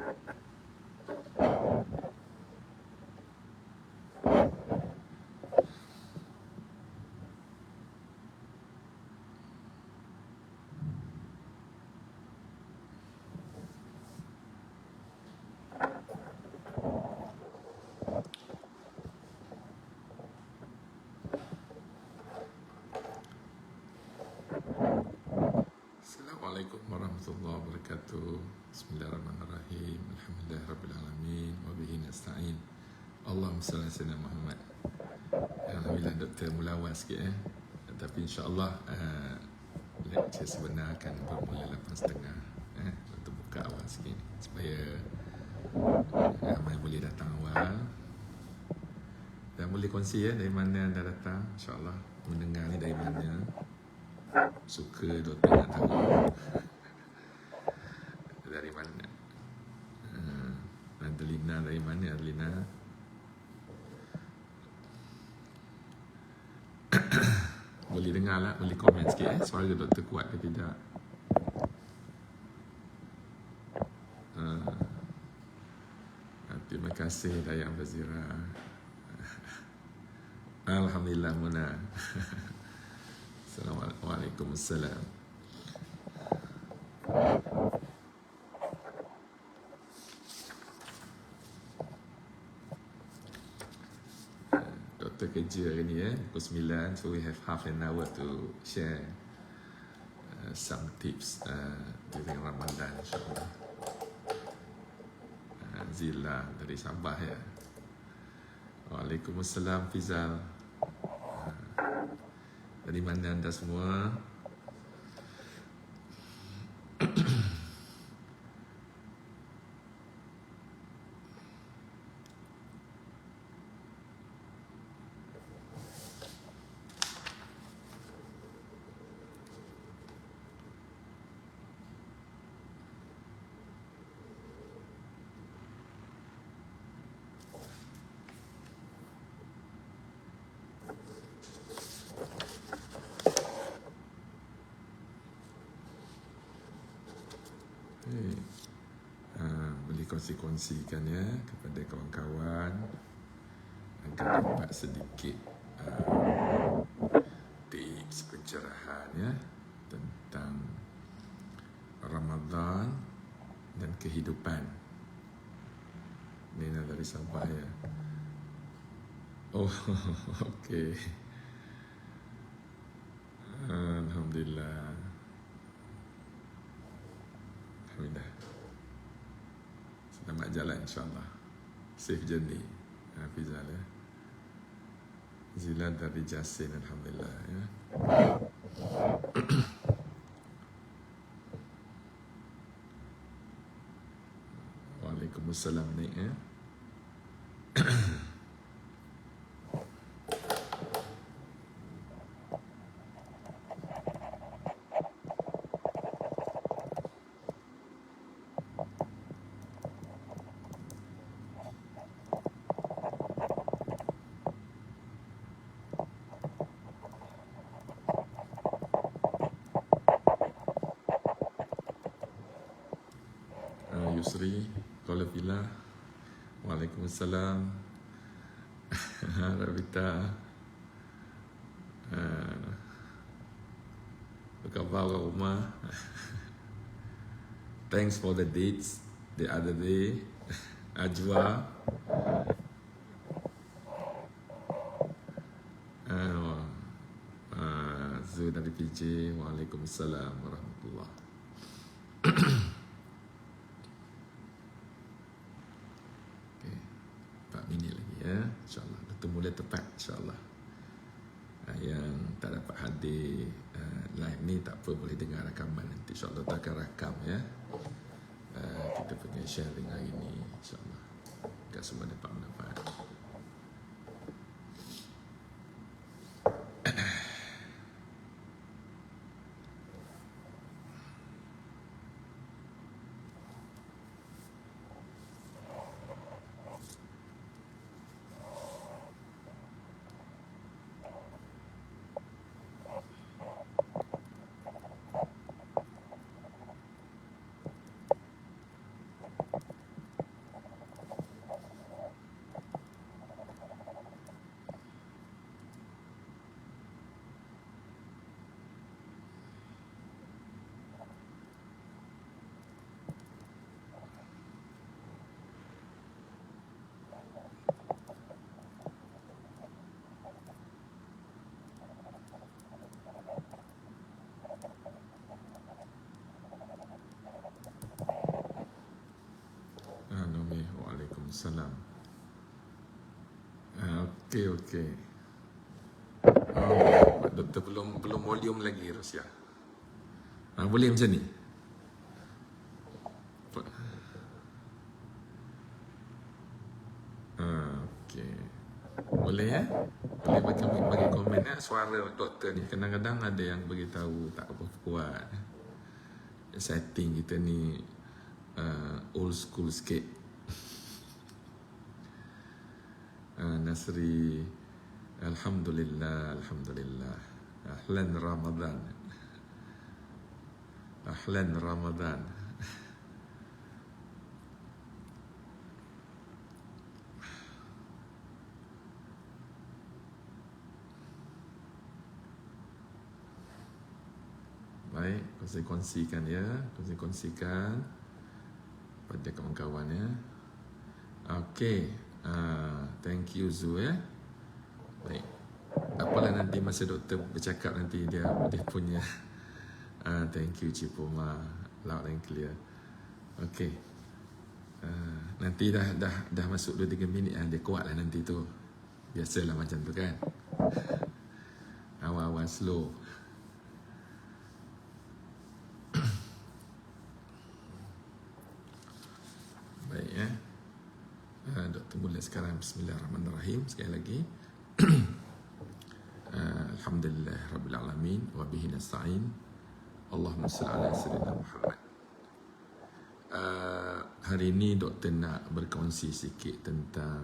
Assalamualaikum warahmatullahi wabarakatuh. Bismillahirrahmanirrahim. Alhamdulillahirrabbilalamin. Wabihi nasta'in. Allahumma salli ala sayyidina Muhammad. Alhamdulillah Dr. mulawa sikit tapi insyaAllah lecture sebenar akan bermula 8.30. Untuk buka awal sikit supaya ramai boleh datang awal dan boleh kongsi dari mana anda datang. InsyaAllah mendengar ni dari mana, suka doktor nak tahu dari mana. Adelina dari mana Adelina? Boleh dengar lah, boleh komen sikit suara doktor kuat ke tidak. Terima kasih Dayang Fazira. Alhamdulillah Muna. Assalamualaikum. Doktor kerja hari ni pukul 9, so we have half an hour to share some tips during Ramadan, insyaAllah. Zila dari Sabah ya. Waalaikumsalam Fizal. Dari mana anda semua? Boleh kongsi-kongsikan ya kepada kawan-kawan agar dapat sedikit tips pencerahan ya tentang Ramadan dan kehidupan. Nina dari Sabah ya. Oh, okey. Alhamdulillah. Alhamdulillah. Selamat jalan insyaAllah. Safe journey. Fizal ya. Zila dari Jasin, Alhamdulillah ya. Waalaikumsalam Nik ya. Yusri, Kolafila. Waalaikumsalam. Ravita. Apa khabar rumah? Thanks for the dates the other day. Ajwa. Zul dari PJ. Waalaikumsalam warahmatullahi. InsyaAllah kita mula tepat insyaAllah. Yang tak dapat hadir live ni tak apa, boleh dengar rakaman nanti insyaAllah. Kita akan rakam ya. Kita punya sharing hari ni insyaAllah agar semua dapat mendapat. Okey. Oh, doktor belum volume lagi Rosia. Boleh macam ni? Okey. Boleh ya? Boleh bagi komen ya suara doktor ni. Kadang-kadang ada yang beritahu tak apa kuat. Setting kita ni old school sikit. Nasri, Alhamdulillah, Alhamdulillah. Ahlan Ramadan. Ahlan Ramadan. Baik, kongsikan ya. Kongsikan pada kawan-kawan ya. Okey. Thank you Zu ya. Baik. Apalah nanti masa doktor bercakap nanti dia punya thank you Cipoma, loud and clear. Okey. Nanti dah masuk 2-3 minit dia kuatlah nanti tu. Biasalah macam tu kan. Awal-awal slow. Baik ya. Doktor mula sekarang. Bismillahirrahmanirrahim. Sekali lagi. Alhamdulillah Rabbil Alamin. Wa bihi nasta'in. Allahumma salli ala sayyidina Muhammad. Hari ini doktor nak berkongsi sikit tentang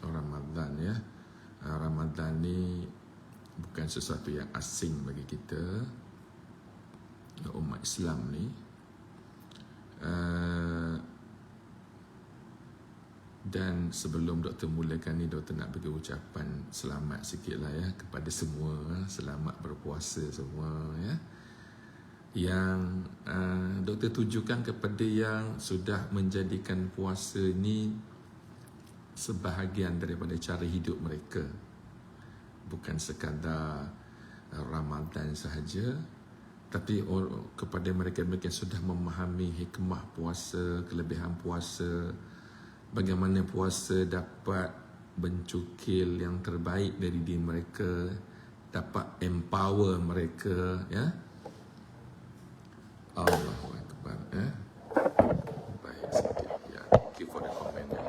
Ramadan ya. Ramadan ni bukan sesuatu yang asing bagi kita, umat Islam ni. Dan sebelum doktor mulakan ni, doktor nak bagi ucapan selamat sikit lah ya kepada semua. Selamat berpuasa semua ya. Yang doktor tujukan kepada yang sudah menjadikan puasa ni sebahagian daripada cara hidup mereka, bukan sekadar Ramadan sahaja, tapi kepada mereka-mereka yang sudah memahami hikmah puasa, kelebihan puasa, bagaimana puasa dapat mencukil yang terbaik dari diri mereka, dapat empower mereka ya. Allahu Akbar ya. Baik sikit ya. Thank you for the comment ya.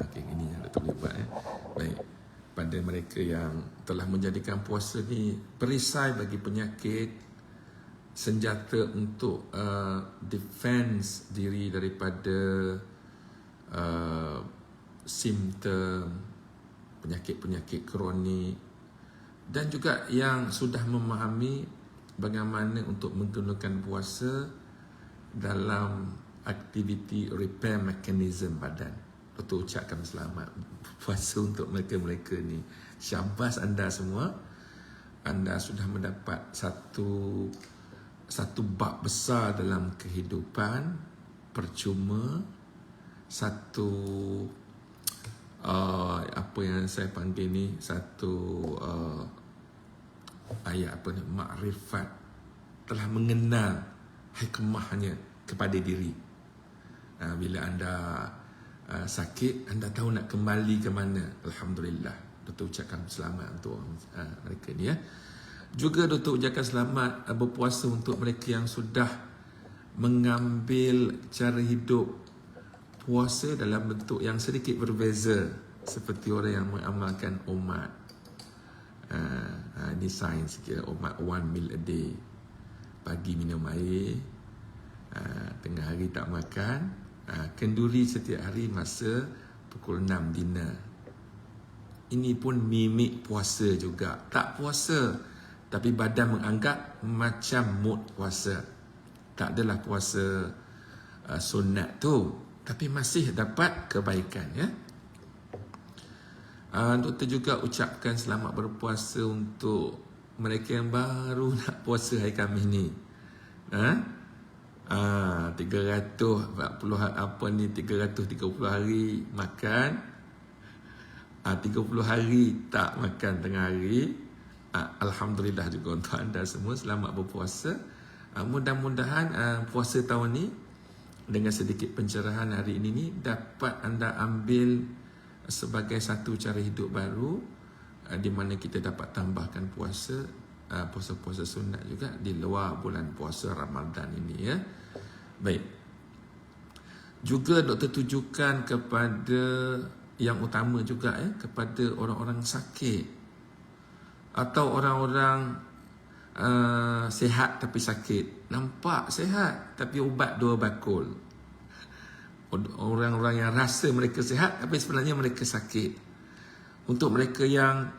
Okey, gini yang doktor boleh buat ya. Baik. Pada mereka yang telah menjadikan puasa ni perisai bagi penyakit, senjata untuk defense diri daripada simptom penyakit-penyakit kronik, dan juga yang sudah memahami bagaimana untuk menggunakan puasa dalam aktiviti repair mechanism badan. Betul, ucapkan selamat puasa untuk mereka-mereka ni. Syabas anda semua. Anda sudah mendapat satu bab besar dalam kehidupan percuma, satu apa yang saya panggil ni, satu ayat apa ni, makrifat, telah mengenal hikmahnya kepada diri. Bila anda sakit, anda tahu nak kembali ke mana. Alhamdulillah. Doktor ucapkan selamat untuk mereka ni ya. Juga doktor ucapkan selamat berpuasa untuk mereka yang sudah mengambil cara hidup puasa dalam bentuk yang sedikit berbeza, seperti orang yang mengamalkan umat. Ini sains sikit, umat 1 meal a day. Pagi minum air, tengah hari tak makan, kenduri setiap hari masa pukul 6 dinner. Ini pun mimik puasa juga. Tak puasa, tapi badan menganggap macam mood puasa. Tak adalah puasa sunat tu, tapi masih dapat kebaikan ya. Doktor juga ucapkan selamat berpuasa untuk mereka yang baru nak puasa hari Khamis ni. 340 apa ni, 330 hari makan, 30 hari tak makan tengah hari. Alhamdulillah juga untuk anda semua, selamat berpuasa. Mudah-mudahan puasa tahun ni dengan sedikit pencerahan hari ini ni dapat anda ambil sebagai satu cara hidup baru, di mana kita dapat tambahkan puasa-puasa sunat juga di luar bulan puasa Ramadan ini ya. Baik. Juga doktor tujukan kepada yang utama juga kepada orang-orang sakit atau orang-orang sihat tapi sakit. Nampak sihat tapi ubat dua bakul. Orang-orang yang rasa mereka sihat tapi sebenarnya mereka sakit. Untuk mereka yang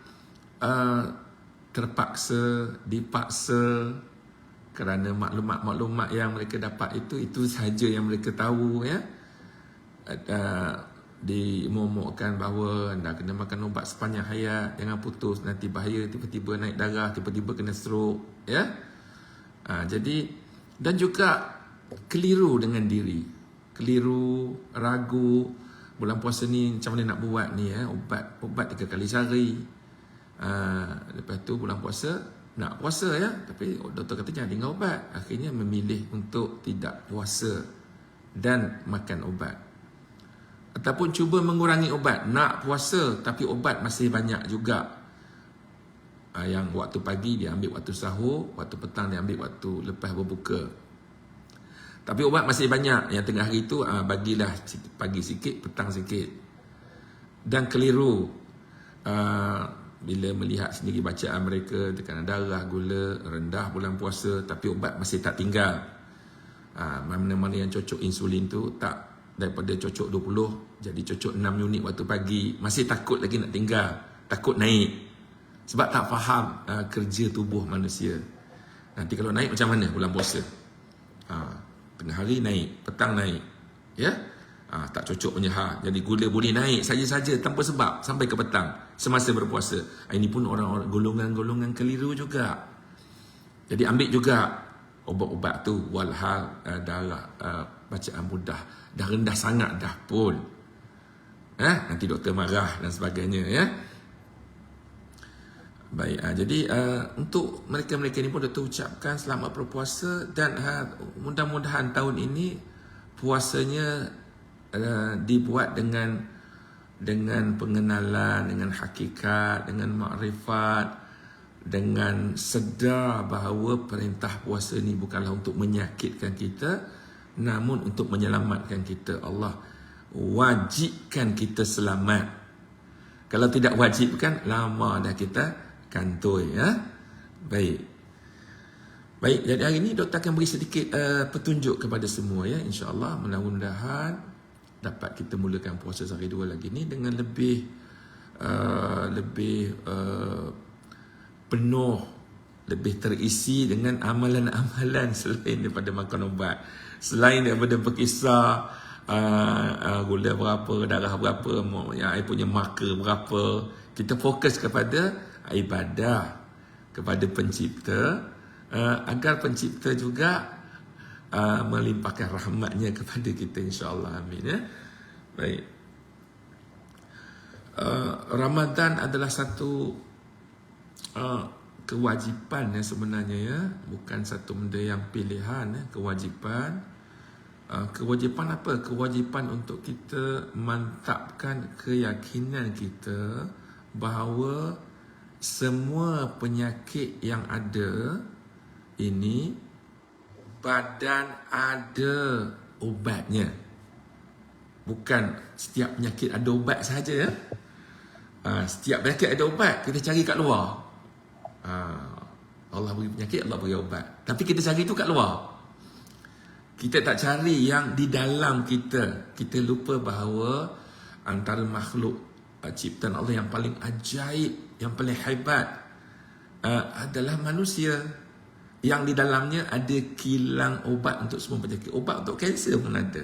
terpaksa, dipaksa kerana maklumat-maklumat yang mereka dapat itu sahaja yang mereka tahu ya. Dimomokkan bahawa anda kena makan ubat sepanjang hayat, jangan putus, nanti bahaya, tiba-tiba naik darah, tiba-tiba kena stroke ya. Jadi dan juga keliru dengan diri, keliru, ragu, bulan puasa ni macam mana nak buat ni ubat 3 kali sehari. Lepas tu bulan puasa nak puasa ya, tapi doktor kata jangan tinggal ubat. Akhirnya memilih untuk tidak puasa dan makan ubat. Ataupun cuba mengurangi ubat, nak puasa tapi ubat masih banyak juga. Yang waktu pagi dia ambil waktu sahur, waktu petang dia ambil waktu lepas berbuka. Tapi ubat masih banyak. Yang tengah hari tu bagilah pagi sikit, petang sikit. Dan keliru bila melihat sendiri bacaan mereka, tekanan darah, gula rendah bulan puasa tapi ubat masih tak tinggal. Mana-mana yang cocok insulin tu tak, daripada cocok 20 jadi cocok 6 unit waktu pagi, masih takut lagi nak tinggal, takut naik sebab tak faham kerja tubuh manusia. Nanti kalau naik macam mana bulan puasa? Tengah hari naik, petang naik ya. Tak cocok punya jadi gula boleh naik saja-saja tanpa sebab sampai ke petang semasa berpuasa. Ini pun orang-orang golongan-golongan keliru juga. Jadi ambil juga ubat-ubat tu walhal darah bacaan mudah dah rendah sangat dah pun. Nanti doktor marah dan sebagainya ya. Baik, jadi untuk mereka-mereka ni pun doktor ucapkan selamat berpuasa dan mudah-mudahan tahun ini puasanya dibuat dengan pengenalan, dengan hakikat, dengan makrifat, dengan sedar bahawa perintah puasa ni bukanlah untuk menyakitkan kita, namun untuk menyelamatkan kita. Allah wajibkan kita selamat. Kalau tidak wajibkan, lama dah kita kantoi ya. Baik, jadi hari ini doktor akan beri sedikit petunjuk kepada semua ya, insya-Allah. Mudah-mudahan dapat kita mulakan puasa sehari dua lagi ni dengan lebih penuh, lebih terisi dengan amalan-amalan selain daripada makan ubat, selain daripada berkisar gula berapa, darah berapa, air punya marker berapa. Kita fokus kepada ibadah kepada pencipta, agar pencipta juga melimpahkan rahmatnya kepada kita, insya-Allah. Amin ya. Baik. Ramadan adalah satu kewajipan sebenarnya ya, bukan satu benda yang pilihan kewajipan. Kewajipan apa? Kewajipan untuk kita mantapkan keyakinan kita bahawa semua penyakit yang ada ini badan ada ubatnya. Bukan setiap penyakit ada ubat sahaja ya. Setiap penyakit ada ubat, kita cari kat luar. Allah beri penyakit, Allah beri ubat. Tapi kita cari tu kat luar. Kita tak cari yang di dalam kita. Kita lupa bahawa antara makhluk ciptaan Allah yang paling ajaib, yang paling hebat adalah manusia, yang di dalamnya ada kilang obat untuk semua penyakit. Obat untuk kanser pun ada.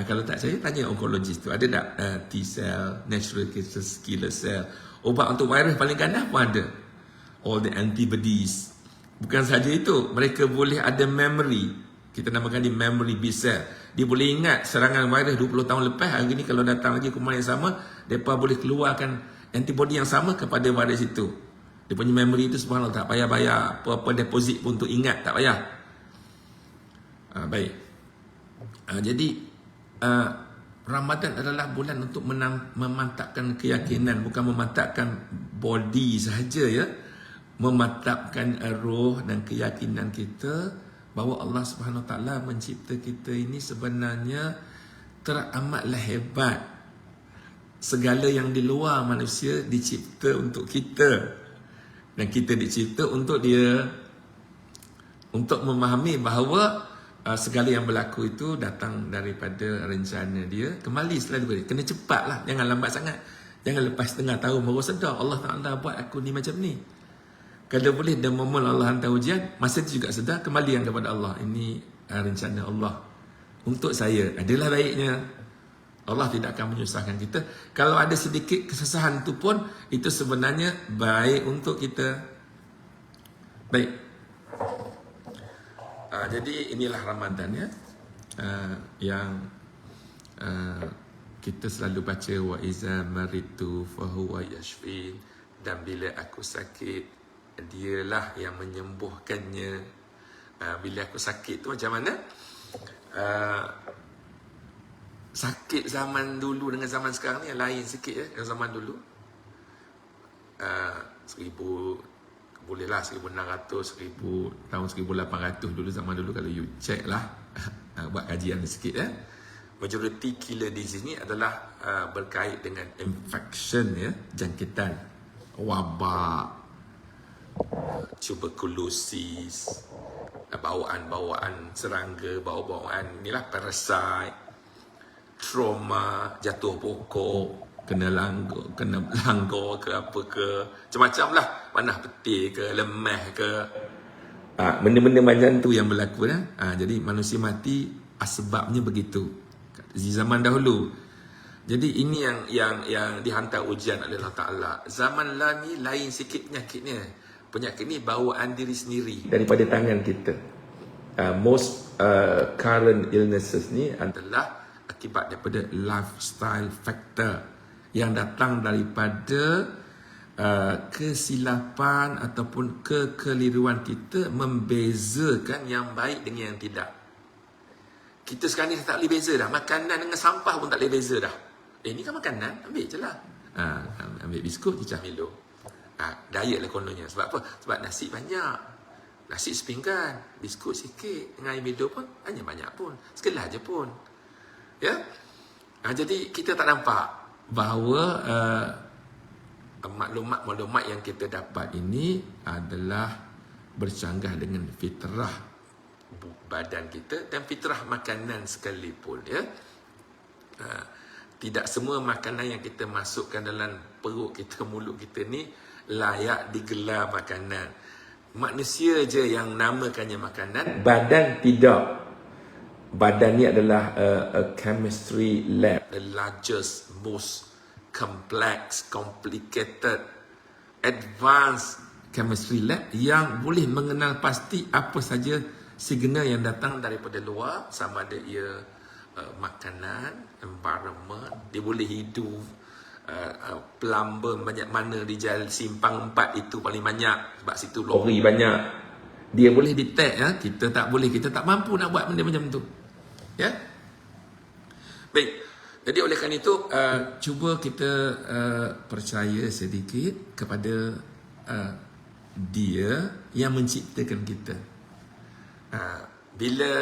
Kalau tak saya tanya onkologis tu, ada tak T-cell, natural killer cell. Obat untuk virus paling ganas pun ada. All the antibodies. Bukan saja itu, mereka boleh ada memory. Kita namakan dia memory B-cell. Dia boleh ingat serangan virus 20 tahun lepas. Hari ni kalau datang lagi kuman yang sama, mereka boleh keluarkan antibody yang sama kepada virus itu. Dia punya memory itu subhanallah, tak payah bayar apa-apa deposit pun untuk ingat, tak payah. Baik. Jadi Ramadan adalah bulan untuk memantapkan keyakinan, bukan memantapkan body sahaja ya. Memantapkan roh dan keyakinan kita bahawa Allah Subhanahu Wa Taala mencipta kita ini sebenarnya teramatlah hebat. Segala yang di luar manusia dicipta untuk kita, dan kita dicipta untuk dia, untuk memahami bahawa segala yang berlaku itu datang daripada rencana dia. Kembali selalu kena cepatlah, jangan lambat sangat. Jangan lepas setengah tahun baru sedar Allah Ta'ala buat aku ni macam ni. Kalau boleh dan momen Allah hantar ujian, masa itu juga sedar, kembalian kepada Allah. Ini rencana Allah untuk saya. Adalah baiknya. Allah tidak akan menyusahkan kita. Kalau ada sedikit kesusahan itu pun, itu sebenarnya baik untuk kita. Baik. Jadi inilah Ramadan ya, yang kita selalu baca wa iza maritu fahuwa yashfin, dan bila aku sakit dialah yang menyembuhkannya. Bila aku sakit tu macam mana? Sakit zaman dulu dengan zaman sekarang ni lain sikit ya. Yang zaman dulu 1000, bolehlah 1600, 1000, tahun 1800 dulu, zaman dulu kalau you check lah buat kajian sikit ya. Majority killer disease ni adalah berkait dengan infection ya, jangkitan, wabak, tuberculosis, bawaan-bawaan serangga, bawaan inilah parasite, trauma, jatuh pokok, kena langgar ke apa ke, macam-macam lah, panah peti ke, lemah ke, benda-benda macam tu yang berlaku ya. Jadi manusia mati sebabnya begitu di zaman dahulu. Jadi ini yang dihantar ujian oleh Allah Ta'ala. Zaman lah ni lain sikit penyakitnya. Penyakit ni bawaan diri sendiri daripada tangan kita. Most current illnesses ni adalah akibat daripada lifestyle factor yang datang daripada kesilapan ataupun kekeliruan kita membezakan yang baik dengan yang tidak. Kita sekarang ni tak boleh beza dah. Makanan dengan sampah pun tak boleh beza dah. Ni kan makanan, ambil je lah. Ambil biskut, cicah Milo. Diet lah kononnya. Sebab apa? Sebab nasi banyak. Nasi sepinggan, biskut sikit, dengan air Milo pun hanya banyak pun. Sekelas je pun. Ya. Jadi kita tak nampak bahawa maklumat-maklumat yang kita dapat ini adalah bercanggah dengan fitrah badan kita dan fitrah makanan sekalipun ya. Tidak semua makanan yang kita masukkan dalam perut kita, mulut kita ni layak digelar makanan. Manusia je yang namakannya makanan, badan tidak. Badan ni adalah a chemistry lab, the largest, most complex, complicated, advanced chemistry lab yang boleh mengenal pasti apa saja signal yang datang daripada luar, sama ada ia makanan, environment, dia boleh hidup, plumber banyak mana di jalan simpang 4 itu paling banyak, sebab situ lori banyak. Dia boleh detect ya, kita tak boleh, kita tak mampu nak buat benda macam tu. Ya. Baik. Jadi oleh kerana itu cuba kita percaya sedikit kepada dia yang menciptakan kita. Bila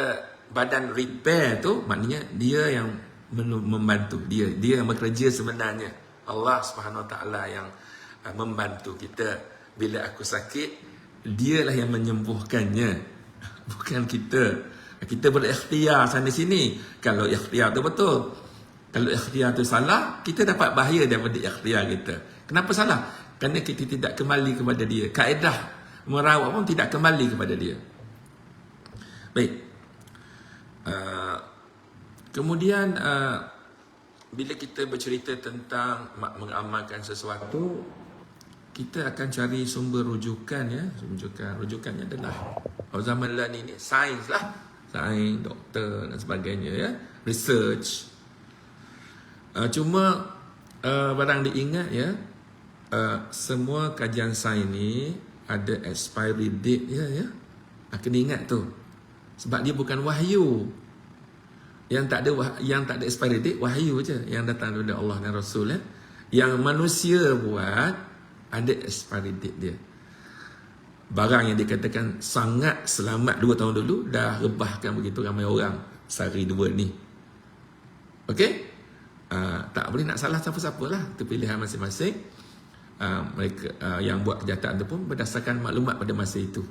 badan repair tu, maknanya dia yang membantu, dia yang bekerja sebenarnya. Allah Subhanahu Wa Taala yang membantu kita. Bila aku sakit, dialah yang menyembuhkannya, bukan kita. Kita berikhtiar sana sini. Kalau ikhtiar tu betul, kalau ikhtiar tu salah, kita dapat bahaya daripada ikhtiar kita. Kenapa salah? Kerana kita tidak kembali kepada dia. Kaedah merawat pun tidak kembali kepada dia. Baik. Kemudian bila kita bercerita tentang mengamalkan sesuatu, kita akan cari sumber rujukan ya. Rujukannya adalah zaman lah ni sains lah. Sains, doktor dan sebagainya ya. Research. Cuma barang diingat ya, semua kajian sains ni ada expiry date ya. Kena ingat tu. Sebab dia bukan wahyu. Yang tak ada expiry date wahyu je yang datang daripada Allah dan Rasul. Yang manusia buat ada expiry date dia. Barang yang dikatakan sangat selamat 2 tahun dulu dah rebahkan begitu ramai orang sehari 2 ni. Okey? Tak boleh nak salah siapa-siapa lah. Itu pilihan masing-masing. Mereka yang buat kenyataan tu pun berdasarkan maklumat pada masa itu.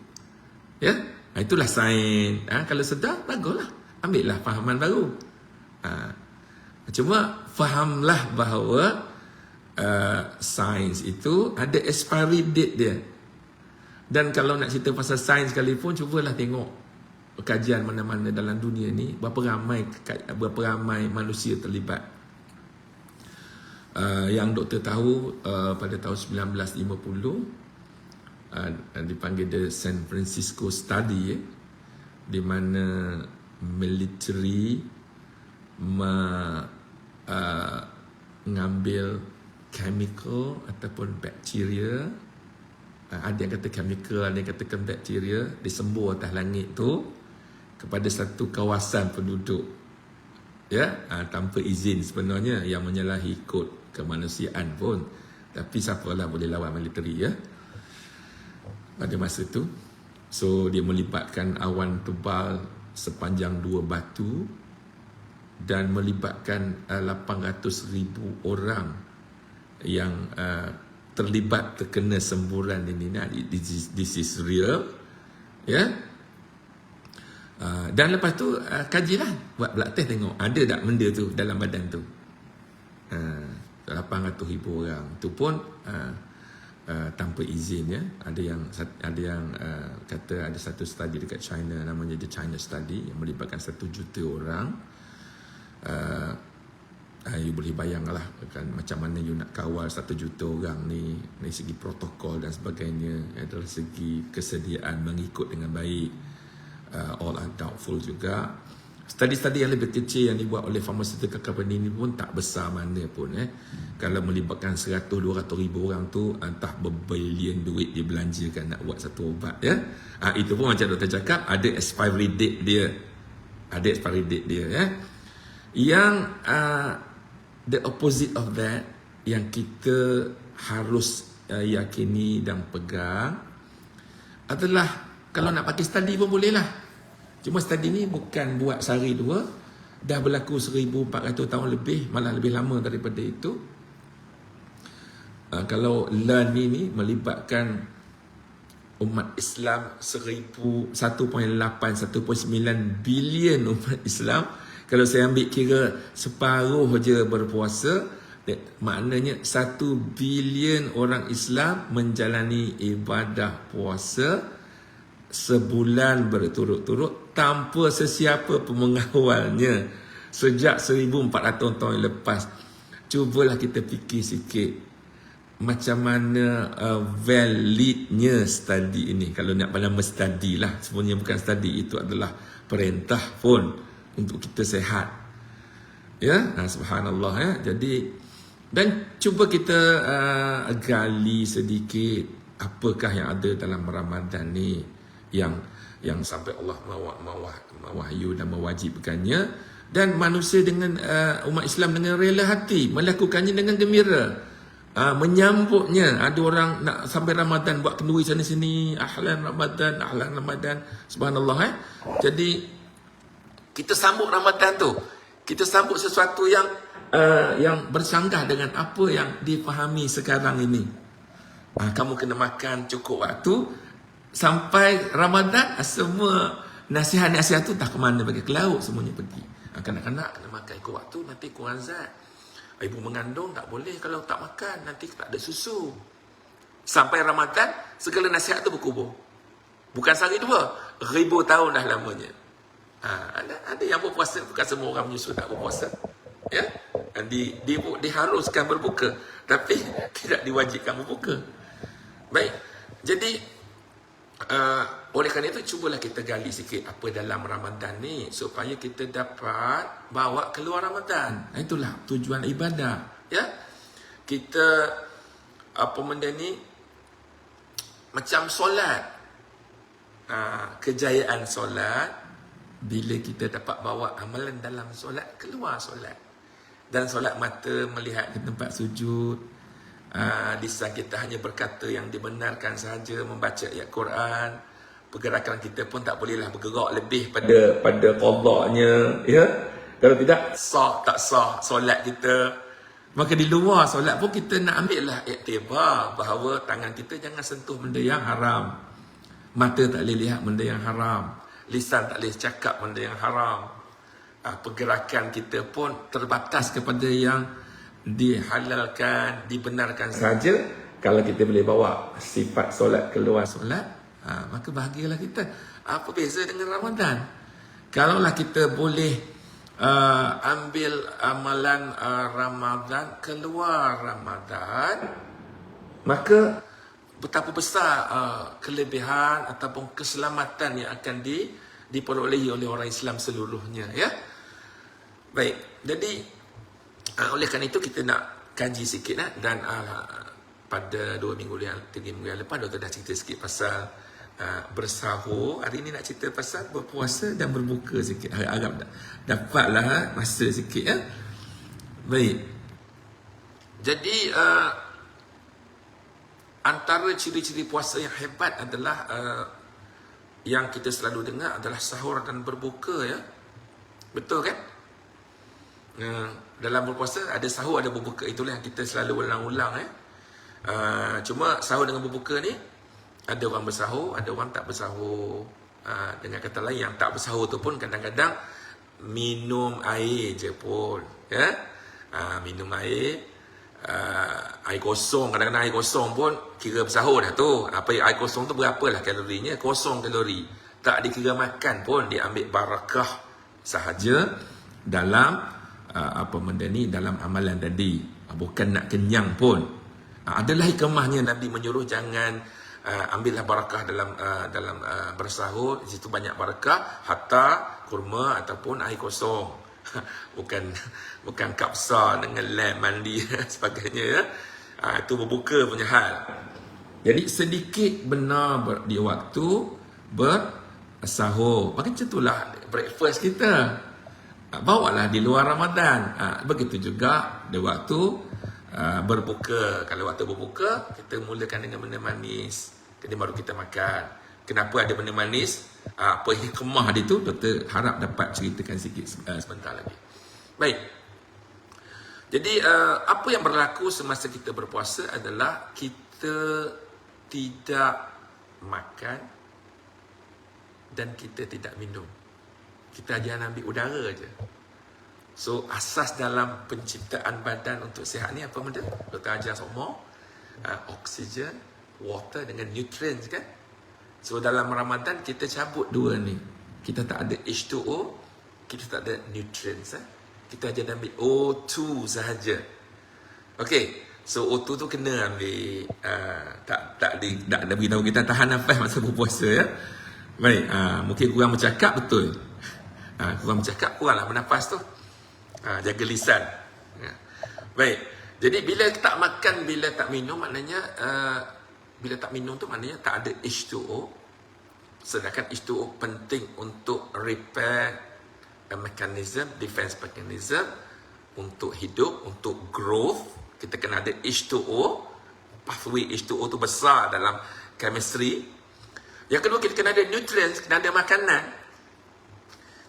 Ya? Itulah sains. Kalau sedar, baguslah. Ambil lah fahaman baru. Cuma fahamlah bahawa sains itu ada expiry date dia. Dan kalau nak cerita pasal sains sekalipun, cubalah tengok kajian mana-mana dalam dunia ni, berapa ramai manusia terlibat. Yang doktor tahu pada tahun 1950 dipanggil the San Francisco Study, di mana military mengambil chemical ataupun bakteria, ada yang kata chemical, ada yang katakan bakteria, disembur atas langit tu kepada satu kawasan penduduk, ya, tanpa izin sebenarnya, yang menyalahi kod kemanusiaan pun. Tapi siapalah boleh lawan militeri, ya, pada masa tu. So dia melibatkan awan tebal sepanjang 2 batu dan melibatkan 800,000 orang yang terlibat terkena semburan ini. This is real, ya. Dan lepas tu kajilah, buat blood test, tengok ada tak benda tu dalam badan tu. 800,000 orang tu pun tanpa izin, ya. Ada yang kata ada satu study dekat China namanya The China Study yang melibatkan 1 juta orang. You boleh bayanglah kan macam mana you nak kawal 1 juta orang ni, dari segi protokol dan sebagainya, dari segi kesediaan mengikut dengan baik. All are doubtful juga. Study-study yang lebih kecil yang dibuat oleh pharmaceutical company ni pun tak besar mana pun. Kalau melibatkan 100-200 ribu orang tu, entah berbilion duit dia belanjakan nak buat satu ubat, ya. Itu pun macam doktor cakap, ada expiry date dia. Ada expiry date dia, ya. Yang the opposite of that, yang kita harus yakini dan pegang adalah, kalau nak pakai study pun boleh lah. Cuma study ni bukan buat sehari 2, dah berlaku 1400 tahun lebih, malah lebih lama daripada itu. Kalau learn ni melibatkan umat Islam 1.8, 1.9 bilion umat Islam. Kalau saya ambil kira separuh je berpuasa, maknanya 1 bilion orang Islam menjalani ibadah puasa sebulan berturut-turut tanpa sesiapa pun mengawalnya sejak 1400 tahun lepas. Cubalah kita fikir sikit macam mana validnya study ini. Kalau nak nama study lah, sebenarnya bukan study, itu adalah perintah pun untuk kita sehat, ya. Subhanallah, ya. Jadi, dan cuba kita gali sedikit apakah yang ada dalam Ramadan ni yang sampai Allah mewahyu dan mewajibkannya, dan manusia dengan umat Islam dengan rela hati melakukannya dengan gembira, menyambutnya. Ada orang nak sampai Ramadan buat kenduri sana sini, ahlan Ramadan, subhanallah. Jadi kita sambut Ramadan tu, kita sambut sesuatu yang bersanggah dengan apa yang difahami sekarang ini. Kamu kena makan cukup waktu sampai Ramadan, semua nasihat-nasihat tu tak ke mana, bagi ke laut semuanya pergi. Kanak-kanak kena makan ikut waktu, nanti kurang zat. Ibu mengandung tak boleh kalau tak makan, nanti tak ada susu. Sampai Ramadan, segala nasihat tu berkubur. Bukan sehari 2, 1000 tahun dah lamanya. Ada yang berpuasa, bukan semua orang menyusul tak berpuasa, ya. Diharuskan berbuka, tapi tidak diwajibkan berbuka. Baik, jadi oleh kerana itu cubalah kita gali sikit apa dalam Ramadan ni supaya kita dapat bawa keluar Ramadan. Itulah tujuan ibadah, ya. Kita apa benda ni macam solat, kejayaan solat bila kita dapat bawa amalan dalam solat, keluar solat. Dan solat mata melihat ke tempat sujud, lisan kita hanya berkata yang dibenarkan sahaja, membaca ayat Quran, pergerakan kita pun tak bolehlah bergerak lebih pada qadanya, ya. Kalau tidak, sah tak sah solat kita. Maka di luar solat pun kita nak ambil lah iktibar bahawa tangan kita jangan sentuh benda yang haram, mata tak boleh lihat benda yang haram, lisan tak boleh cakap benda yang haram, pergerakan kita pun terbatas kepada yang dihalalkan, dibenarkan saja. Kalau kita boleh bawa sifat solat keluar solat, maka bahagialah kita. Apa beza dengan Ramadan? Kalaulah kita boleh ambil amalan Ramadan keluar Ramadan, maka betapa besar kelebihan ataupun keselamatan yang akan diperolehi oleh orang Islam seluruhnya, ya. Baik, jadi oleh kerana itu kita nak kaji sikit, dan pada 3 minggu yang lepas Dr. dah cerita sikit pasal bersahur. Hari ni nak cerita pasal berpuasa dan berbuka sikit. Harap dapatlah masa sikit, ya. Baik. Jadi antara ciri-ciri puasa yang hebat adalah yang kita selalu dengar adalah sahur dan berbuka, ya. Betul kan? Dalam berpuasa ada sahur, ada berbuka. Itulah yang kita selalu ulang-ulang, ya. Cuma sahur dengan berbuka ni, ada orang bersahur, ada orang tak bersahur. Dengan kata lain, yang tak bersahur tu pun kadang-kadang minum air je pun, ya. Minum air, air kosong. Kadang-kadang air kosong pun kira bersahur dah tu. Air kosong tu berapalah kalorinya? Kosong kalori. Tak dikira makan pun, dia ambil barakah sahaja dalam benda ni, dalam amalan tadi. Bukan nak kenyang pun. Adalah hikmahnya Nabi menyuruh jangan ambillah barakah dalam bersahur. Di situ banyak barakah, hatta kurma ataupun air kosong. bukan kapsa dengan lem mandi sebagainya, ya. Itu berbuka punya hal. Jadi sedikit benar di waktu bersahur. Macam itulah breakfast kita. Bawalah di luar Ramadan. Begitu juga di waktu berbuka. Kalau waktu berbuka, kita mulakan dengan benda manis, kemudian baru kita makan. Kenapa ada benda manis? Apa hikmah dia tu? Doktor harap dapat ceritakan sikit sebentar lagi. Baik. Jadi apa yang berlaku semasa kita berpuasa adalah kita tidak makan dan kita tidak minum. Kita jangan ambil udara je. So, asas dalam penciptaan badan untuk sihat ni apa benda? Doktor ajar semua, oksigen, water dengan nutrients, kan? So, dalam Ramadan kita cabut dua ni. Kita tak ada H2O, kita tak ada nutrients, kita hanya ambil O2 sahaja. Okey, so O2 tu kena ambil, tak ada beritahu kita tahan nafas masa berpuasa, ya. Baik, mungkin kurang bercakap, betul. Kurang bercakap, kuranglah bernafas tu. Jaga lisan. Baik. Jadi bila tak makan, bila tak minum, maknanya bila tak minum tu maknanya tak ada H2O. Sedangkan H2O penting untuk repair mechanism, defense mechanism, untuk hidup, untuk growth. Kita kena ada H2O. Pathway H2O tu besar dalam chemistry. Yang kedua, kita kena ada nutrients, kena ada makanan.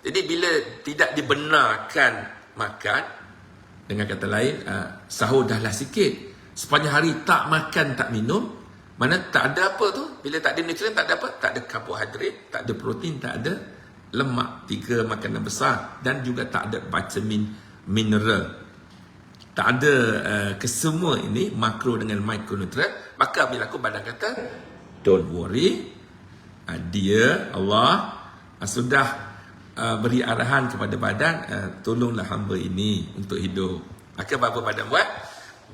Jadi bila tidak dibenarkan makan, dengan kata lain, sahur dahlah sikit, sepanjang hari tak makan, tak minum, mana tak ada apa tu? Bila tak ada nutrien, tak ada apa? Tak ada karbohidrat, tak ada protein, tak ada lemak, 3 makanan besar, dan juga tak ada vitamin, mineral. Tak ada kesemua ini, makro dengan mikronutrien. Maka bila aku badan kata, don't worry, dia Allah sudah beri arahan kepada badan, tolonglah hamba ini untuk hidup. Maka apa badan buat?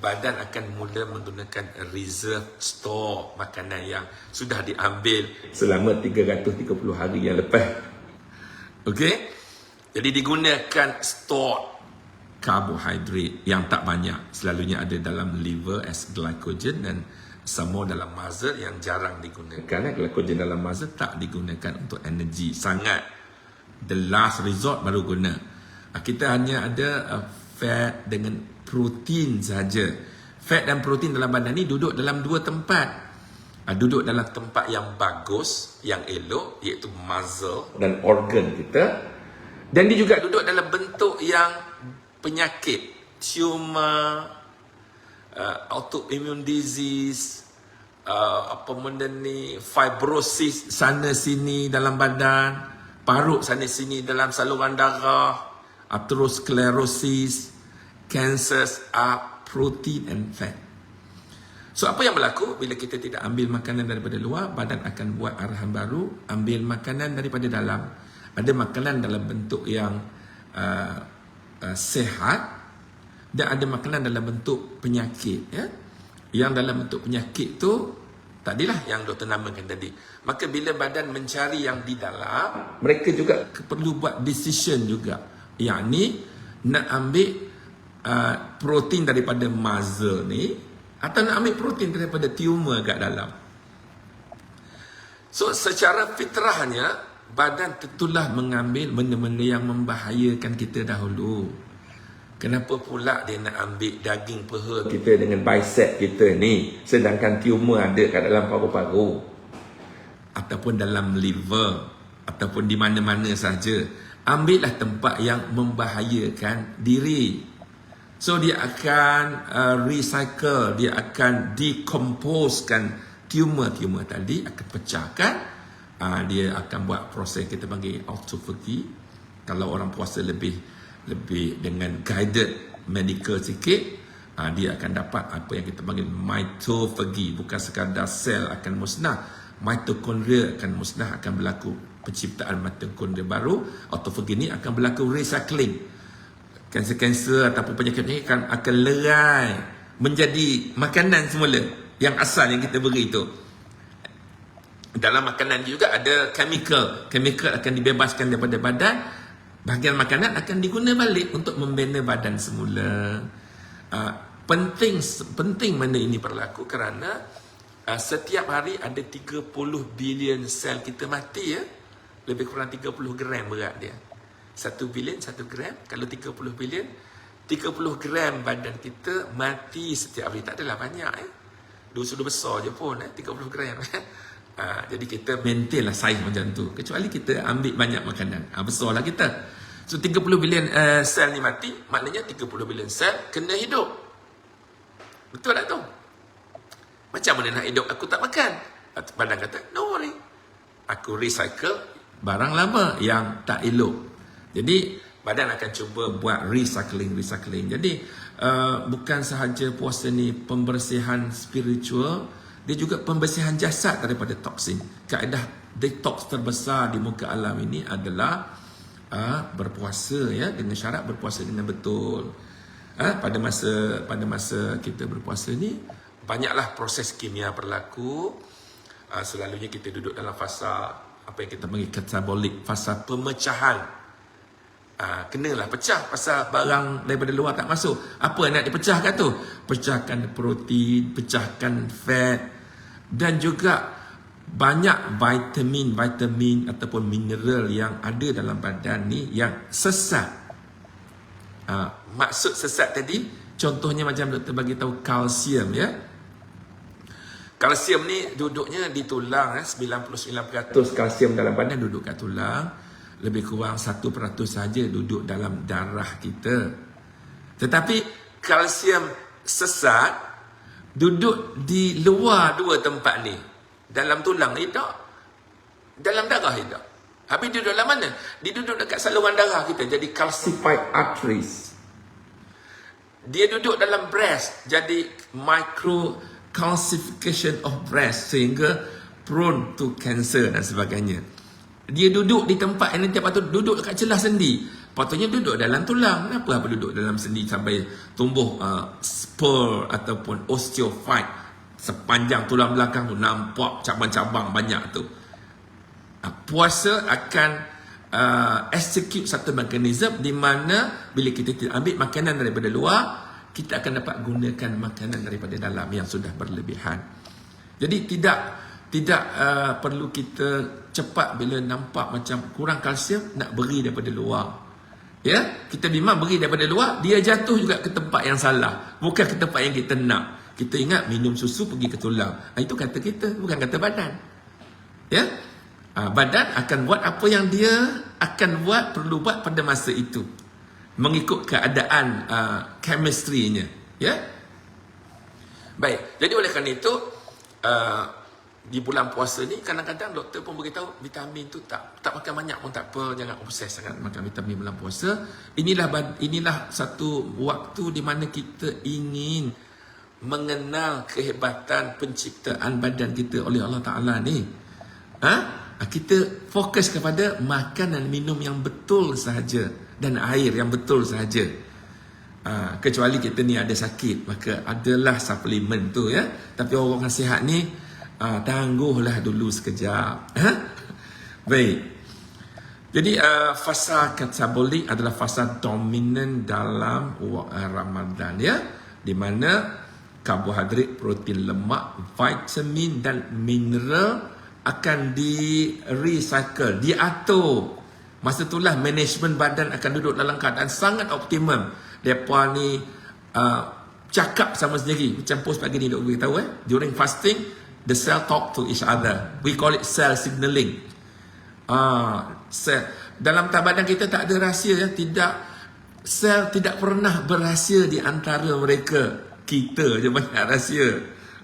Badan akan mula menggunakan reserve store makanan yang sudah diambil selama 330 hari yang lepas. Okey? Jadi digunakan store karbohidrat yang tak banyak, selalunya ada dalam liver as glycogen, dan semua dalam muscle yang jarang digunakan. Glycogen dalam muscle tak digunakan untuk energi sangat. The last resort baru guna. Kita hanya ada fat dengan protein saja. Fat dan protein dalam badan ni duduk dalam dua tempat. Duduk dalam tempat yang bagus, yang elok, iaitu muscle dan organ kita. Dan dia juga duduk dalam bentuk yang penyakit, tumor, autoimmune disease, apa benda ni, fibrosis sana sini dalam badan, parut sana sini dalam saluran darah, atherosclerosis, cancers are protein and fat. So apa yang berlaku bila kita tidak ambil makanan daripada luar, badan akan buat arahan baru, ambil makanan daripada dalam. Ada makanan dalam bentuk yang sehat dan ada makanan dalam bentuk penyakit, ya. Yang dalam bentuk penyakit tu tadilah yang doktor namakan tadi. Maka bila badan mencari yang di dalam, mereka juga perlu buat decision juga, yakni nak ambil protein daripada muscle ni atau nak ambil protein daripada tumor kat dalam. So secara fitrahnya badan tentulah mengambil benda-benda yang membahayakan kita dahulu. Kenapa pula dia nak ambil daging paha kita dengan bicep kita ni, sedangkan tumor ada kat dalam paru-paru ataupun dalam liver ataupun di mana-mana saja. Ambillah tempat yang membahayakan diri. So dia akan recycle, dia akan decomposekan tumor-tumor tadi, akan pecahkan. Dia akan buat proses kita panggil autophagy. Kalau orang puasa lebih dengan guided medical sikit, dia akan dapat apa yang kita panggil mitophagy. Bukan sekadar sel akan musnah, mitokondria akan musnah, akan berlaku penciptaan mitokondria baru. Autophagy ni akan berlaku recycling. Kanser-kanser ataupun penyakit ni akan lerai menjadi makanan semula yang asal yang kita beri itu. Dalam makanan juga ada chemical akan dibebaskan daripada badan. Bahagian makanan akan diguna balik untuk membina badan semula. Penting mana ini berlaku kerana setiap hari ada 30 bilion sel kita mati, ya. Lebih kurang 30 gram berat dia. 1 bilion 1 gram. Kalau 30 bilion, 30 gram badan kita mati setiap hari. Tak adalah banyak, ya. Sudah besar je pun, 30 gram. Jadi kita maintain lah saiz macam tu. Kecuali kita ambil banyak makanan, besarlah kita. So 30 bilion sel ni mati, maknanya 30 bilion sel kena hidup. Betul tak tu? Macam mana nak hidup aku tak makan? Badan kata, no worry, aku recycle barang lama yang tak elok. Jadi badan akan cuba buat recycling. Jadi bukan sahaja puasa ni pembersihan spiritual, dia juga pembersihan jasad daripada toksin. Kaedah detox terbesar di muka alam ini adalah berpuasa, ya, dengan syarat berpuasa dengan betul. Pada masa kita berpuasa ni banyaklah proses kimia berlaku. Selalunya kita duduk dalam fasa apa yang kita panggil katabolik, fasa pemecahan. Kenalah pecah pasal barang daripada luar tak masuk. Apa nak dipecahkan tu? Pecahkan protein, pecahkan fat, dan juga banyak vitamin ataupun mineral yang ada dalam badan ni yang sesat. Maksud sesat tadi, contohnya macam doktor bagi tahu kalsium, ya. Kalsium ni duduknya di tulang, 99% kalsium dalam badan duduk kat tulang. Lebih kurang 1% saja duduk dalam darah kita. Tetapi kalsium sesat duduk di luar dua tempat ni. Dalam tulang tidak, dalam darah tidak. Habis dia duduk dalam mana? Dia duduk dekat saluran darah kita, jadi calcified arteries. Dia duduk dalam breast, jadi micro calcification of breast, sehingga prone to cancer dan sebagainya. Dia duduk di tempat yang nanti patut duduk dekat celah sendi. Patutnya duduk dalam tulang. Kenapa duduk dalam sendi sampai tumbuh spur ataupun osteophyte sepanjang tulang belakang tu, nampak cabang-cabang banyak tu. Puasa akan execute satu mekanisme di mana bila kita tidak ambil makanan daripada luar, kita akan dapat gunakan makanan daripada dalam yang sudah berlebihan. Jadi tidak Tidak perlu kita cepat bila nampak macam kurang kalsium nak beri daripada luar. Ya, kita memang beri daripada luar, dia jatuh juga ke tempat yang salah, bukan ke tempat yang kita nak. Kita ingat minum susu pergi ke tulang. Itu kata kita, bukan kata badan. Ya, badan akan buat apa yang dia akan buat, perlu buat pada masa itu, mengikut keadaan chemistry-nya. Ya, baik. Jadi oleh kerana itu, di bulan puasa ni kadang-kadang doktor pun beritahu vitamin tu tak makan banyak pun tak apa, jangan obses sangat makan vitamin bulan puasa. Inilah satu waktu di mana kita ingin mengenal kehebatan penciptaan badan kita oleh Allah Ta'ala ni. Kita fokus kepada makan dan minum yang betul sahaja dan air yang betul sahaja. Kecuali kita ni ada sakit, maka adalah suplemen tu ya. Tapi orang sihat ni tangguhlah dulu sekejap. Baik. Jadi fasa katabolik adalah fasa dominan dalam Ramadan ya, di mana karbohidrat, protein, lemak, vitamin dan mineral akan di-recycle, diatur. Masa itulah management badan akan duduk dalam keadaan sangat optimum. Mereka ni cakap sama sendiri. Macam post pagi ni dok beritahu during fasting, the cell talk to each other. We call it cell signaling. Dalam badan kita tak ada rahsia ya. Sel tidak pernah berahsia di antara mereka. Kita je banyak rahsia.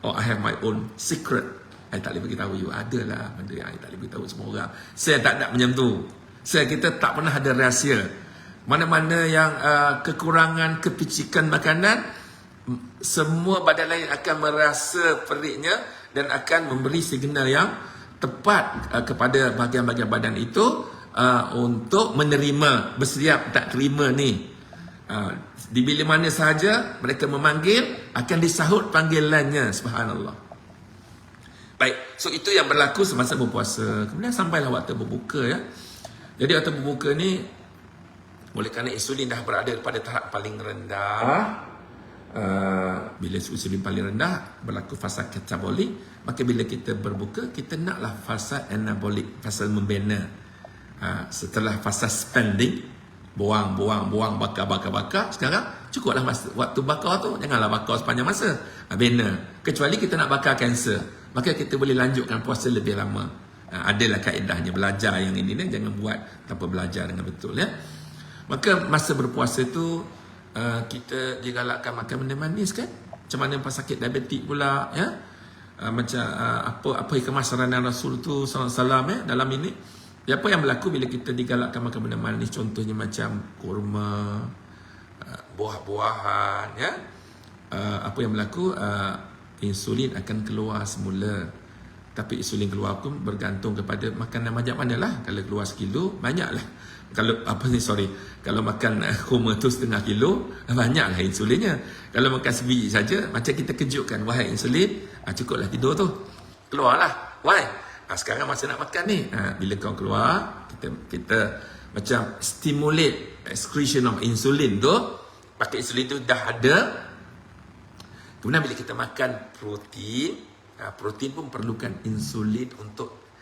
I have my own secret. I tak boleh beritahu you. Adalah benda yang I tak boleh beritahu semua orang. Sel tak ada macam tu. Sel kita tak pernah ada rahsia. Mana-mana yang kekurangan, kepicikan makanan, semua badan lain akan merasa periknya dan akan memberi signal yang tepat kepada bahagian-bahagian badan itu untuk menerima, bersiap tak terima ni. Di bila mana sahaja mereka memanggil, akan disahut panggilannya. Subhanallah. Baik, so itu yang berlaku semasa berpuasa. Kemudian sampailah waktu berbuka ya. Jadi waktu berbuka ni, oleh kerana insulin dah berada pada tahap paling rendah, bila insulin paling rendah, berlaku fasa katabolik. Maka bila kita berbuka, kita naklah fasa anabolik, fasa membina. Setelah fasa spending, buang, bakar. Sekarang cukuplah waktu bakar tu, janganlah bakar sepanjang masa. Bina. Kecuali kita nak bakar kanser, maka kita boleh lanjutkan puasa lebih lama. Adalah kaedahnya, belajar yang ini ni, jangan buat tanpa belajar dengan betul ya. Maka masa berpuasa tu, kita digalakkan makan benda manis kan. Macam mana pesakit diabetik pula ya. Macam apa kemasaran Rasul tu SAW ya, dalam ini. Apa yang berlaku bila kita digalakkan makan benda manis, contohnya macam kurma, buah-buahan ya. Apa yang berlaku, insulin akan keluar semula. Tapi insulin keluar pun bergantung kepada makanan macam mana lah. Kalau keluar 1 kilo, banyaklah. Kalau makan kurma tu 0,5 kilo, banyaklah insulinnya. Kalau makan sebiji saja, macam kita kejutkan, wahai insulin, cukuplah tidur tu, keluarlah. Why? Sekarang masa nak makan ni, bila kau keluar, kita macam stimulate excretion of insulin tu. Pakai insulin tu dah ada. Kemudian bila kita makan protein pun perlukan insulin untuk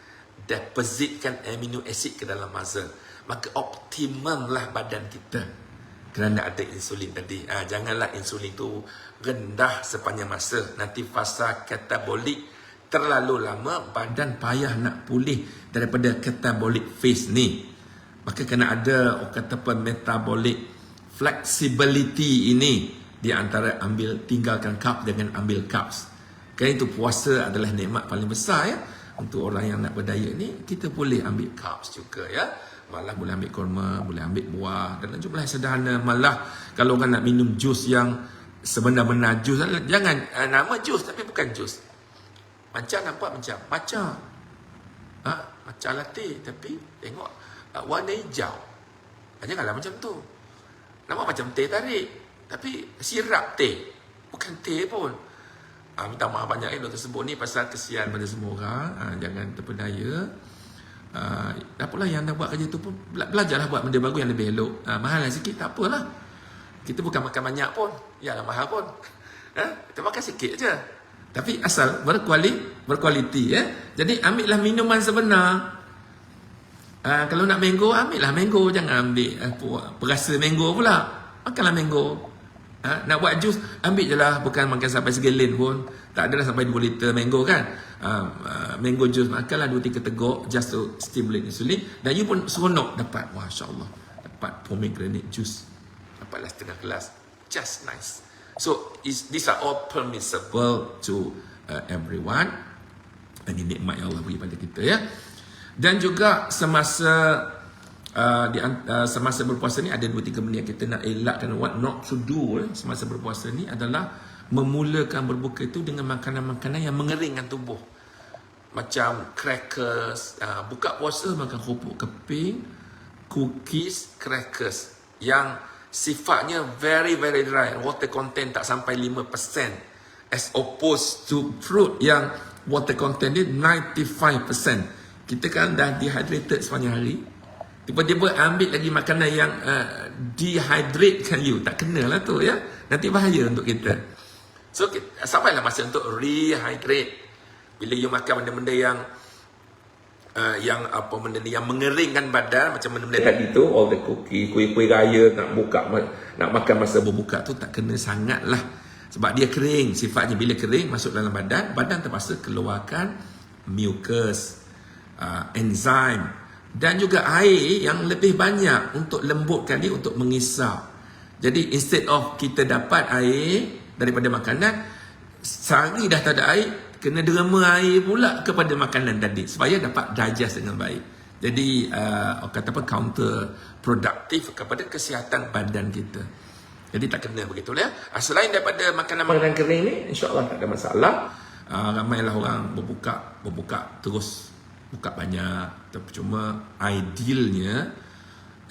depositkan amino acid ke dalam muscle. Maka optimumlah badan kita kerana ada insulin tadi. Janganlah insulin tu rendah sepanjang masa. Nanti fasa katabolik terlalu lama, badan payah nak pulih daripada catabolic phase ni. Maka kena ada kata apa, metabolic flexibility ini, di antara tinggalkan carb dengan ambil carbs. Kerana itu puasa adalah nikmat paling besar ya. Untuk orang yang nak berdiet ni, kita boleh ambil carbs juga ya. Malah boleh ambil kurma, boleh ambil buah dan jumlah yang sederhana. Malah kalau orang nak minum jus yang sebenar-benar jus, jangan nama jus tapi bukan jus. Macam nampak macam macam latte tapi tengok warna hijau. Janganlah macam tu. Nampak macam teh tarik tapi sirap teh, bukan teh pun. Minta maaf banyak doktor sebut ni pasal kesian pada semua orang. Jangan terpedaya. Apalah yang nak buat kerja tu pun belajarlah buat benda bagus yang lebih elok. Mahal sikit tak apalah. Kita bukan makan banyak pun, yalah mahal pun. Kita makan sikit je. Tapi asal berkualiti ya. Jadi ambillah minuman sebenar. Kalau nak mango, ambillah mango. Jangan ambil perasa mango pula. Makanlah mango. Nak buat jus, ambil je lah. Bukan makan sampai segelin pun. Tak adalah sampai 2 liter mango kan. Mango jus, makanlah 2-3 teguk. Just to stimulate insulin. Dan you pun seronok dapat. Masya Allah. Dapat pomegranate juice. Dapatlah setengah gelas. Just nice. So, these are all permissible to everyone. Ini nikmat yang Allah beri pada kita ya. Dan juga semasa semasa berpuasa ni ada 2-3 benda yang kita nak elakkan, what not to do semasa berpuasa ni adalah memulakan berbuka itu dengan makanan-makanan yang mengeringkan tubuh. Macam crackers, buka puasa makan kerupuk keping, cookies, crackers yang sifatnya very very dry, water content tak sampai 5%, as opposed to fruit yang water content dia 95%. Kita kan dah dehydrated sepanjang hari, tiba-tiba ambil lagi makanan yang dehydratekan you, tak kenalah tu ya, nanti bahaya untuk kita. So sampailah masa untuk rehydrate. Bila you makan benda-benda yang benda ni yang mengeringkan badan, macam benda-benda tadi tu, all the cookie, kuih-kuih raya, nak makan masa berbuka tu tak kena sangat lah. Sebab dia kering, sifatnya bila kering masuk dalam badan terpaksa keluarkan mucus, enzim dan juga air yang lebih banyak untuk lembutkan dia, untuk mengisap. Jadi instead of kita dapat air daripada makanan, sehari dah tak ada air, kena derma air pula kepada makanan tadi supaya dapat digest dengan baik. Jadi kata apa, counter produktif kepada kesihatan badan kita. Jadi tak kena begitu ya. Selain daripada makanan-makanan kering ni, insya-Allah tak ada masalah. Ramailah orang berbuka terus, buka banyak. Tapi cuma idealnya,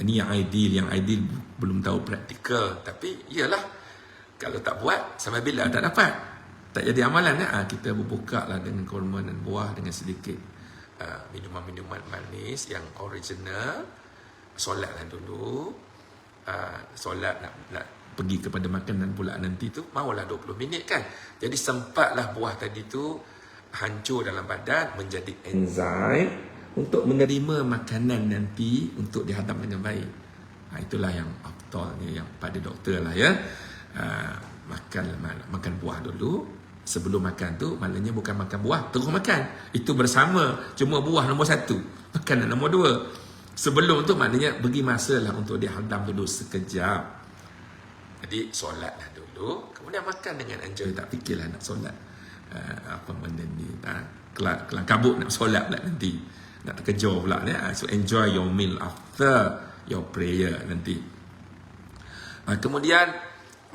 ini yang ideal belum tahu praktikal. Tapi iyalah, kalau tak buat sampai bila tak dapat, tak jadi amalan ya. Kita berbuka lah dengan kurma dan buah, dengan sedikit minuman-minuman manis yang original. Solatlah dulu. Solat nak pergi kepada makanan pula nanti tu, maulah 20 minit kan. Jadi sempatlah buah tadi tu hancur dalam badan, menjadi enzim untuk menerima makanan nanti untuk dihadam dengan baik. Itulah yang afdalnya, yang pada doktor lah ya. Makan buah dulu. Sebelum makan tu maknanya bukan makan buah terus makan, itu bersama, cuma buah nombor 1, makanan nombor 2. Sebelum tu maknanya bagi masa lah untuk dihadam dulu sekejap. Jadi solatlah dulu, kemudian makan dengan enjoy. Tak fikirlah nak solat apa benda ni, kelang kabut nak solat pula nanti, nak terkejar pula ya. So enjoy your meal after your prayer nanti. Kemudian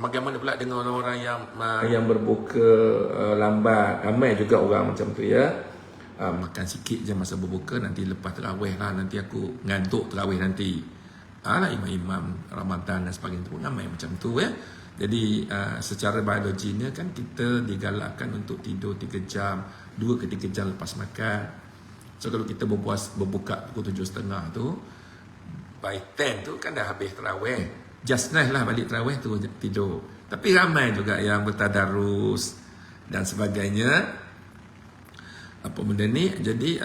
bagaimana pula dengan orang-orang yang berbuka lambat? Ramai juga orang macam tu ya. Makan sikit je masa berbuka, nanti lepas tarawih lah, nanti aku ngantuk tarawih nanti. Imam-imam Ramadan dan sebagainya pun ramai macam tu ya. Jadi secara biologinya kan kita digalakkan untuk tidur 3 jam, 2 ke 3 jam lepas makan. So kalau kita berbuka pukul 7.30 tu, by 10 tu kan dah habis tarawih. Just nice lah balik tarawih tu tidur. Tapi ramai juga yang bertadarus dan sebagainya. Apa benda ni? Jadi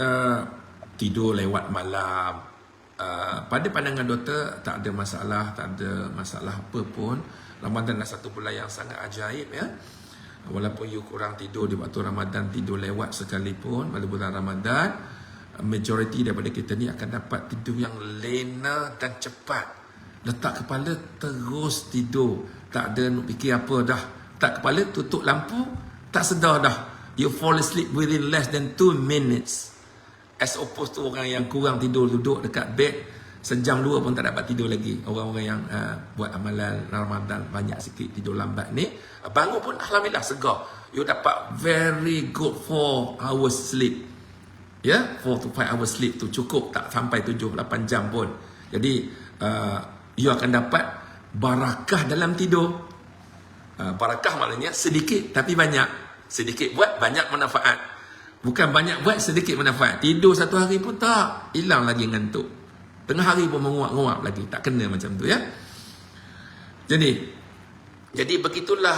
tidur lewat malam. Pada pandangan doktor tak ada masalah, tak ada masalah apa pun. Ramadan adalah satu bulan yang sangat ajaib ya. Walaupun you kurang tidur di waktu Ramadan, tidur lewat sekalipun pada bulan Ramadan, majoriti daripada kita ni akan dapat tidur yang lena dan cepat. Letak kepala terus tidur, tak ada nak fikir apa dah. Tak kepala, tutup lampu, tak sedar dah. You fall asleep within less than 2 minutes. As opposed to orang yang kurang tidur, duduk dekat bed sejam 2 pun tak dapat tidur lagi. Orang-orang yang buat amalan Ramadan banyak sikit tidur lambat ni, bangun pun alhamdulillah segar. You dapat very good 4 hours sleep. Ya, 4 to 5 hours sleep tu cukup, tak sampai 7-8 jam pun. Jadi you akan dapat barakah dalam tidur. Barakah maknanya sedikit tapi banyak. Sedikit buat banyak manfaat. Bukan banyak buat sedikit manfaat. Tidur 1 hari pun tak, hilang lagi ngantuk. Tengah hari pun menguap-nguap lagi, tak kena macam tu ya. Jadi Jadi begitulah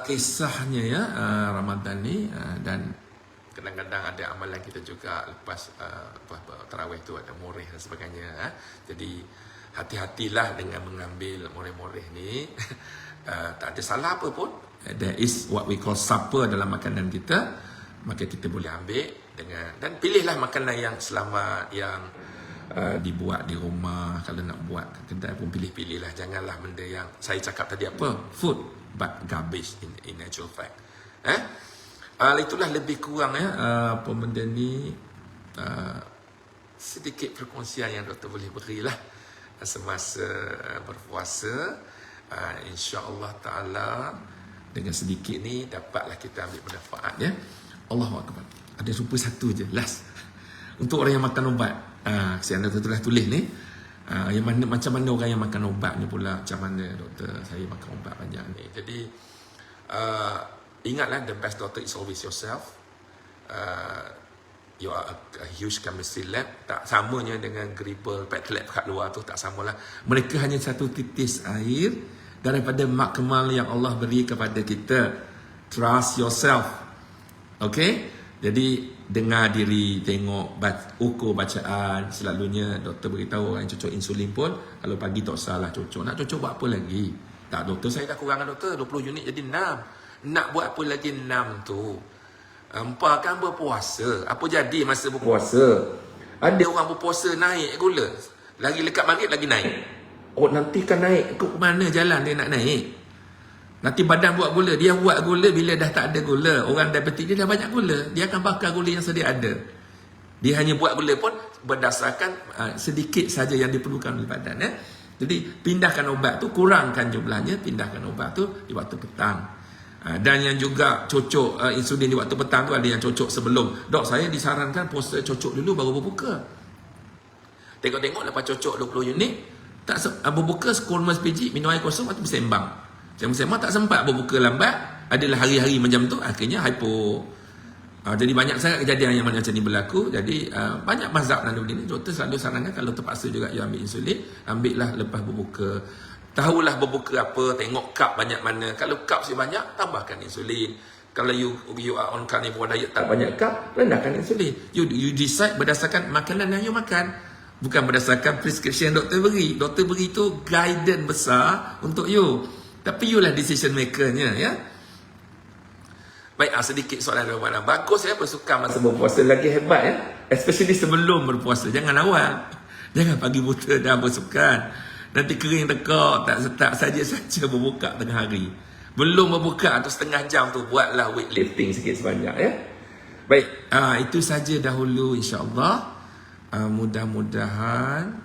kisahnya ya Ramadan ni, dan kadang-kadang ada amalan kita juga lepas tarawih tu ada moreh dan sebagainya. Jadi hati-hatilah dengan mengambil moreh-moreh ni. Tak ada salah apa pun. There is what we call supper dalam makanan kita, maka kita boleh ambil dengan, dan pilihlah makanan yang selamat, yang dibuat di rumah. Kalau nak buat kat kedai pun pilih-pilih lah. Janganlah benda yang saya cakap tadi apa, food but garbage in actual fact. Itulah lebih kurang ya apa benda ni, sedikit perkongsian yang doktor boleh berilah semasa berpuasa. InsyaAllah ta'ala dengan sedikit ni dapatlah kita ambil manfaat ya. Allahu Akbar. Ada rupa satu je last untuk orang yang makan ubat. Kesian doktor telah tulis ni, yang mana, macam mana orang yang makan ubat ni pula, macam mana doktor saya makan ubat banyak ni. Jadi ingatlah, the best doctor is always yourself. You are a huge chemistry lab. Tak samanya dengan Gribble pet lab kat luar tu, tak samalah. Mereka hanya satu titis air daripada makmal yang Allah beri kepada kita. Trust yourself. Okay? Jadi dengar diri, tengok, ukur bacaan. Selalunya doktor beritahu orang yang cocok insulin pun, kalau pagi tak salah cocok. Nak cocok buat apa lagi? Tak, doktor saya dah kurangkan doktor 20 unit jadi 6. Nak buat apa lagi 6 tu? Hampa kan berpuasa. Apa jadi masa berpuasa? Ada orang berpuasa naik gula, lagi lekat maghrib lagi naik. Oh, nanti kan naik ke mana jalan dia nak naik? Nanti badan buat gula. Dia buat gula bila dah tak ada gula. Orang diabetik dia dah banyak gula, dia akan bakar gula yang sedia ada. Dia hanya buat gula pun berdasarkan sedikit saja yang diperlukan oleh badan. Jadi pindahkan ubat tu, kurangkan jumlahnya, pindahkan ubat tu di waktu petang. Dan yang juga cocok insulin di waktu petang tu, ada yang cocok sebelum. Dok, saya disarankan puasa cocok dulu baru berbuka. Tengok-tengok lepas cocok 20 unit, tak berbuka kurma sebiji, minum air kosong atau bersembang. Sembang tak sempat berbuka lambat, adalah hari-hari macam tu, akhirnya hypo. Jadi banyak sangat kejadian yang macam ni berlaku. Jadi banyak mazhab dalam benda ni. Doktor selalu sarankan kalau terpaksa juga you ambil insulin, ambillah lepas berbuka. Tahulah berbuka apa, tengok kap banyak mana. Kalau kap si banyak, tambahkan insulin. Kalau you are on carnivore diet, tak banyak kap, rendahkan insulin. You decide berdasarkan makanan yang you makan, bukan berdasarkan prescription doktor beri. Doktor beri tu guidance besar untuk you, tapi you lah decision makernya ya. Baik, sedikit soalan jawapan. Bagus ya, bersuka masa berpuasa, lagi hebat ya. Especially sebelum berpuasa, jangan awal. Jangan pagi buta dah bersukan. Nanti kering tekak, tak saja-saja berbuka tengah hari. Belum berbuka atau setengah jam tu, buatlah weightlifting sikit sebanyak ya. Baik, itu saja dahulu insya-Allah. Mudah-mudahan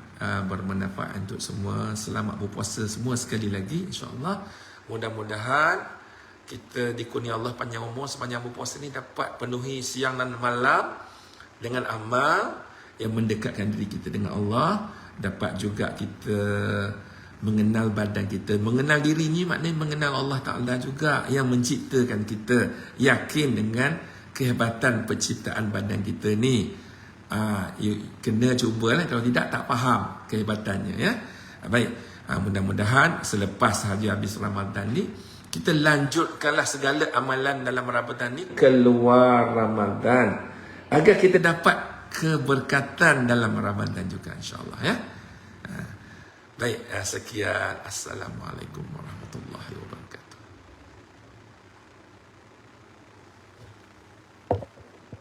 bermanfaat untuk semua. Selamat berpuasa semua sekali lagi insya-Allah. Mudah-mudahan kita dikurnia Allah panjang umur sepanjang berpuasa ni, dapat penuhi siang dan malam dengan amal yang mendekatkan diri kita dengan Allah. Dapat juga kita mengenal badan kita. Mengenal diri ni maknanya mengenal Allah Ta'ala juga yang menciptakan kita. Yakin dengan kehebatan penciptaan badan kita ni. You kena cubalah, kalau tidak tak faham kehebatannya ya. Baik, mudah-mudahan selepas sahaja habis Ramadan ni, kita lanjutkanlah segala amalan dalam Ramadan ni keluar Ramadan, agar kita dapat keberkatan dalam Ramadan juga insya-Allah ya. Baik, sekian. Assalamualaikum warahmatullahi wabarakatuh.